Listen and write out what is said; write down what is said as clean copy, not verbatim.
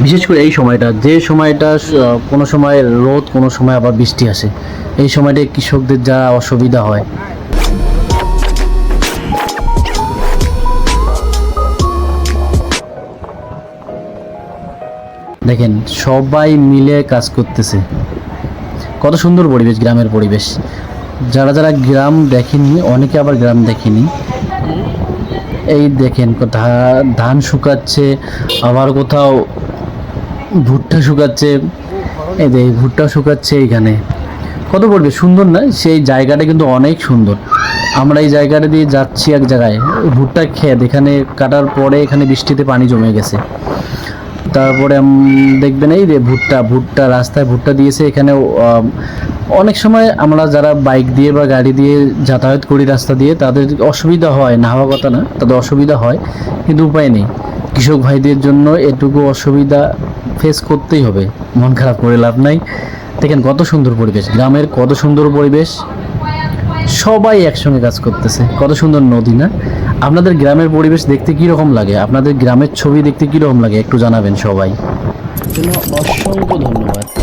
বিশেষ করে এই সময়টা, যে সময়টা কোনো সময় রোদ, কোনো সময় আবার বৃষ্টি আসে, এই সময়টায় কৃষকদের যা অসুবিধা হয়। দেখেন সবাই মিলে কাজ করতেছে, কত সুন্দর পরিবেশ, গ্রামের পরিবেশ। যারা যারা গ্রাম দেখেনি, অনেকে আবার গ্রাম দেখেনি, এই দেখেন ধান শুকাচ্ছে, আবার কোথাও ভুট্টা শুকাচ্ছে, এই যে ভুট্টা শুকাচ্ছে এইখানে। কত পরিবেশ সুন্দর না? সেই জায়গাটা কিন্তু অনেক সুন্দর। আমরা এই জায়গাটা দিয়ে যাচ্ছি এক জায়গায়, ভুট্টা ক্ষেত, এখানে কাটার পরে এখানে বৃষ্টিতে পানি জমে গেছে। তারপরে দেখবেন এই যে ভুট্টা ভুট্টা রাস্তায় ভুট্টা দিয়েছে এখানে। অনেক সময় আমরা যারা বাইক দিয়ে বা গাড়ি দিয়ে যাতায়াত করি রাস্তা দিয়ে, তাদের অসুবিধা হয়, না হওয়ার কথা না, তাদের অসুবিধা হয়, কিন্তু উপায় নেই। কৃষক ভাইদের জন্য এটুকু অসুবিধা ফেস করতেই হবে, মন খারাপ করে লাভ নাই। দেখেন কত সুন্দর পরিবেশ, গ্রামের কত সুন্দর পরিবেশ, সবাই একসঙ্গে কাজ করতেছে, কত সুন্দর নদী না? আপনাদের গ্রামের পরিবেশ দেখতে কীরকম লাগে, আপনাদের গ্রামের ছবি দেখতে কীরকম লাগে একটু জানাবেন সবাই। অসংখ্য ধন্যবাদ।